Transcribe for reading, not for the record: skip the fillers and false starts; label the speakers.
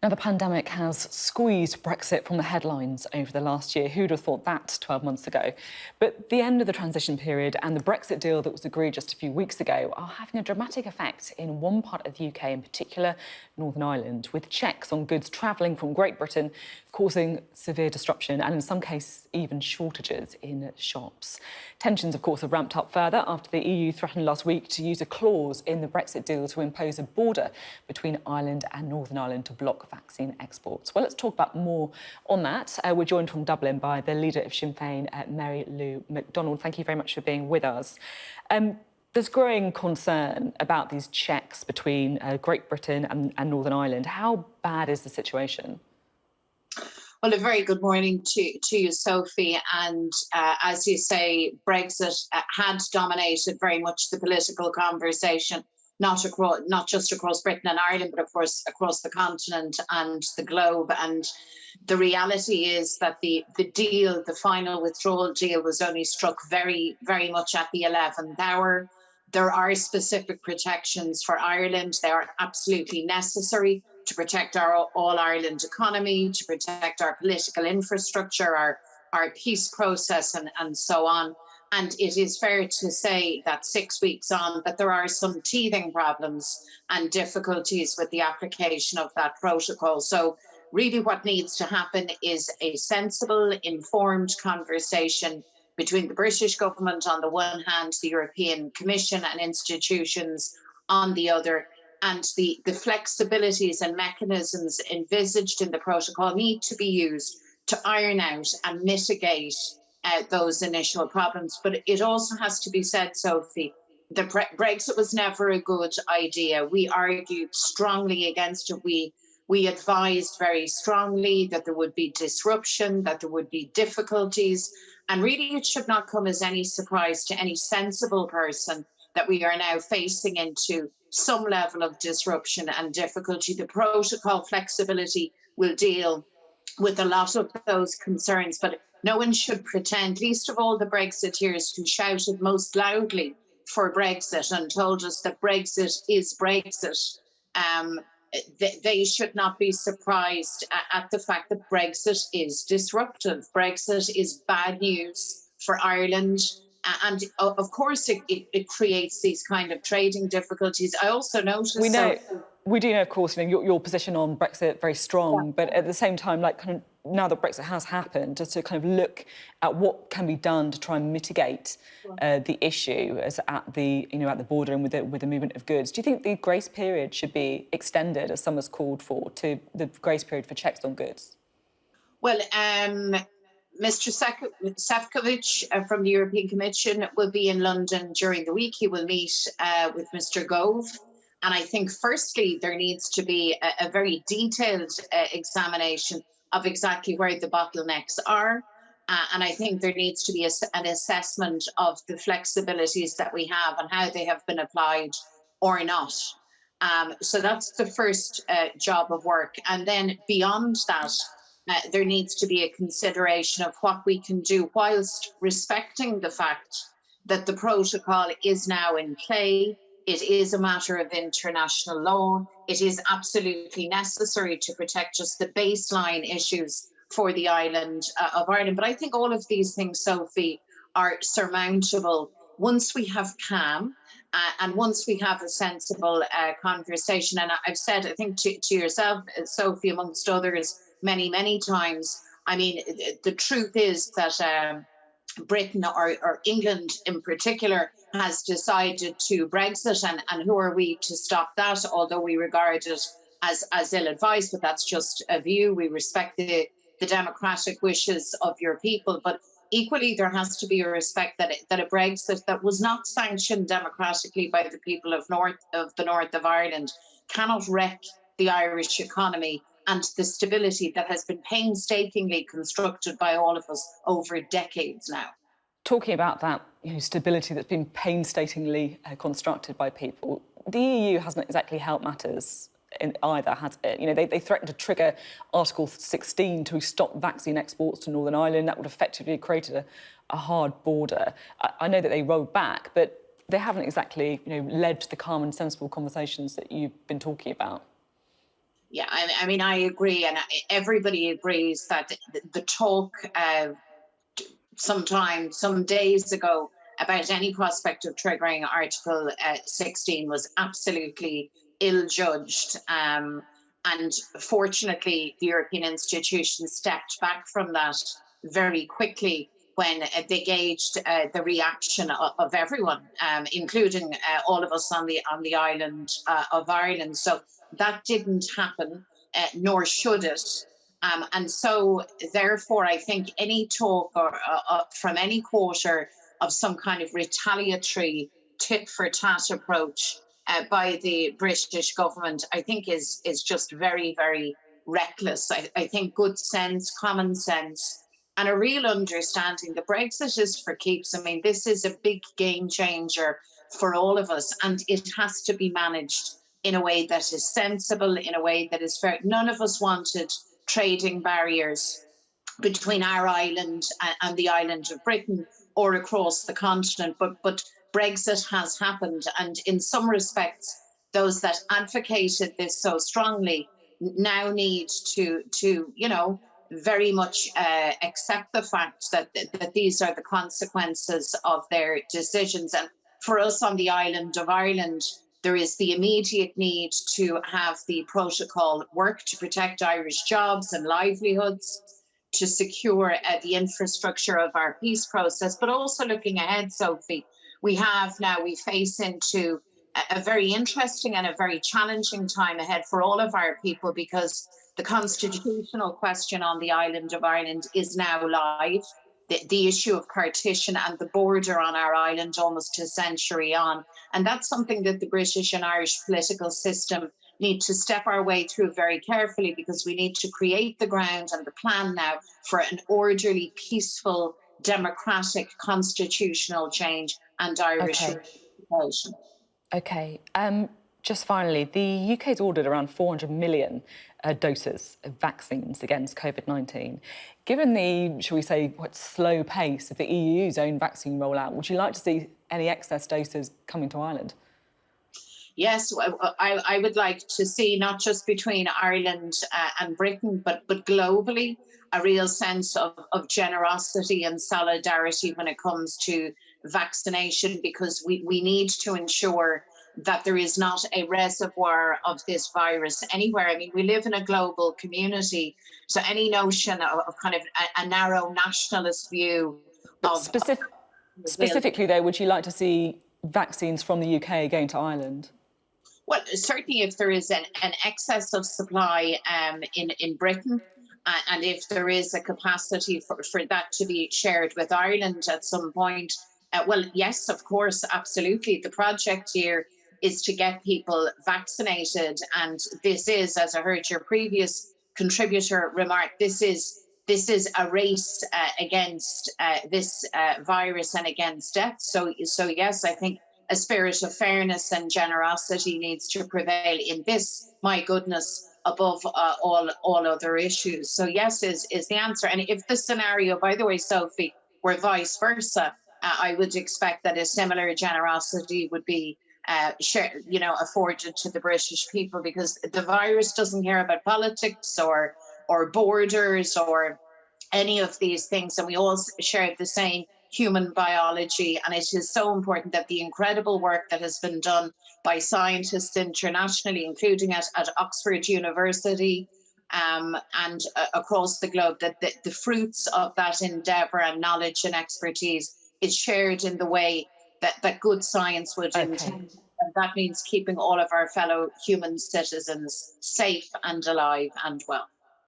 Speaker 1: Now, the pandemic has squeezed Brexit from the headlines over the last year. Who'd have thought that 12 months ago? But the end of the transition period and the Brexit deal that was agreed just a few weeks ago are having a dramatic effect in one part of the UK, in particular Northern Ireland, with checks on goods travelling from Great Britain causing severe disruption and, in some cases, even shortages in shops. Tensions, of course, have ramped up further after the EU threatened last week to use a clause in the Brexit deal to impose a border between Ireland and Northern Ireland to block vaccine exports. Well, let's talk about more on that. We're joined from Dublin by the leader of Sinn Fein, Lou McDonald. Thank you very much for being with us. There's growing concern about these checks between Great Britain and Northern Ireland. How bad is the situation?
Speaker 2: Well, a very good morning to you, Sophie. And as you say, Brexit had dominated very much the political conversation, not just across Britain and Ireland, but of course across the continent and the globe. And the reality is that the deal, the final withdrawal deal, was only struck very, very much at the 11th hour. There are specific protections for Ireland. They are absolutely necessary to protect our all-Ireland economy, to protect our political infrastructure, our peace process, and so on. And it is fair to say that 6 weeks on, that there are some teething problems and difficulties with the application of that protocol. So really what needs to happen is a sensible, informed conversation between the British government on the one hand, the European Commission and institutions on the other. And the flexibilities and mechanisms envisaged in the protocol need to be used to iron out and mitigate those initial problems. But it also has to be said, Sophie, that Brexit was never a good idea. We argued strongly against it. We advised very strongly that there would be disruption, that there would be difficulties. And really, it should not come as any surprise to any sensible person that we are now facing into some level of disruption and difficulty. The protocol flexibility will deal with a lot of those concerns, but no one should pretend, least of all the Brexiteers who shouted most loudly for Brexit and told us that Brexit is Brexit. They should not be surprised at the fact that Brexit is disruptive. Brexit is bad news for Ireland. And of course, it creates these kind of trading difficulties. I also noticed...
Speaker 1: We do know, of course, your position on Brexit very strong, yeah. But at the same time, now that Brexit has happened, just to kind of look at what can be done to try and mitigate the issue as at the border and with the movement of goods. Do you think the grace period should be extended, as some has called for, to the grace period for checks on goods?
Speaker 2: Well, Mr. Šefčovič from the European Commission will be in London during the week. He will meet with Mr. Gove. And I think, firstly, there needs to be a very detailed examination of exactly where the bottlenecks are. And I think there needs to be an assessment of the flexibilities that we have and how they have been applied or not. So that's the first job of work. And then beyond that, there needs to be a consideration of what we can do whilst respecting the fact that the protocol is now in play. It is a matter of international law. It is absolutely necessary to protect just the baseline issues for the island of Ireland. But I think all of these things, Sophie, are surmountable once we have calm and once we have a sensible conversation. And I've said, I think, to yourself, Sophie, amongst others, many times, I mean, the truth is that Britain or England in particular has decided to Brexit, and who are we to stop that, although we regard it as ill-advised, but that's just a view. We respect the democratic wishes of your people, but equally there has to be a respect that a Brexit that was not sanctioned democratically by the people of the north of Ireland cannot wreck the Irish economy and the stability that has been painstakingly constructed by all of us over decades now.
Speaker 1: Talking about that stability that's been painstakingly constructed by people, the EU hasn't exactly helped matters either, has it? They threatened to trigger Article 16 to stop vaccine exports to Northern Ireland. That would effectively have created a hard border. I know that they rolled back, but they haven't exactly led to the calm and sensible conversations that you've been talking about.
Speaker 2: Yeah, I mean, I agree, and everybody agrees that the talk some days ago about any prospect of triggering Article 16 was absolutely ill judged. And fortunately, the European institutions stepped back from that very quickly when they gauged the reaction of everyone, including all of us on the island of Ireland. So that didn't happen, nor should it. And so, therefore, I think any talk from any quarter of some kind of retaliatory tit for tat approach by the British government, I think is just very, very reckless. I think good sense, common sense, and a real understanding that Brexit is for keeps. I mean, this is a big game changer for all of us, and it has to be managed in a way that is sensible, in a way that is fair. None of us wanted trading barriers between our island and the island of Britain or across the continent. But Brexit has happened, and in some respects, those that advocated this so strongly now need to very much accept the fact that these are the consequences of their decisions. And for us on the island of Ireland, there is the immediate need to have the protocol work to protect Irish jobs and livelihoods, to secure the infrastructure of our peace process, but also looking ahead, Sophie, we face into a very interesting and a very challenging time ahead for all of our people, because the constitutional question on the island of Ireland is now live. The issue of partition and the border on our island almost a century on. And that's something that the British and Irish political system need to step our way through very carefully, because we need to create the ground and the plan now for an orderly, peaceful, democratic, constitutional change and Irish
Speaker 1: Okay.
Speaker 2: reunification.
Speaker 1: Okay. Just finally, the UK's ordered around 400 million doses of vaccines against COVID-19. Given the, shall we say, quite slow pace of the EU's own vaccine rollout, would you like to see any excess doses coming to Ireland?
Speaker 2: Yes, I would like to see, not just between Ireland and Britain, but globally, a real sense of generosity and solidarity when it comes to vaccination, because we need to ensure that there is not a reservoir of this virus anywhere. I mean, we live in a global community, so any notion of kind of a narrow nationalist view
Speaker 1: But
Speaker 2: of
Speaker 1: specifically, though, would you like to see vaccines from the UK going to Ireland?
Speaker 2: well, certainly if there is an excess of supply in Britain, and if there is a capacity for that to be shared with Ireland at some point, well, yes, of course, absolutely. The project here is to get people vaccinated. And this is, as I heard your previous contributor remark, this is a race against this virus and against death. So yes, I think a spirit of fairness and generosity needs to prevail in this, my goodness, above all other issues. So yes is the answer. And if the scenario, by the way, Sophie, were vice versa, I would expect that a similar generosity would be afforded to the British people, because the virus doesn't care about politics or borders or any of these things, and we all share the same human biology. And it is so important that the incredible work that has been done by scientists internationally, including at Oxford University and across the globe, that the fruits of that endeavour and knowledge and expertise is shared in the way that good science would intend. And that means keeping all of our fellow human citizens safe and alive and well.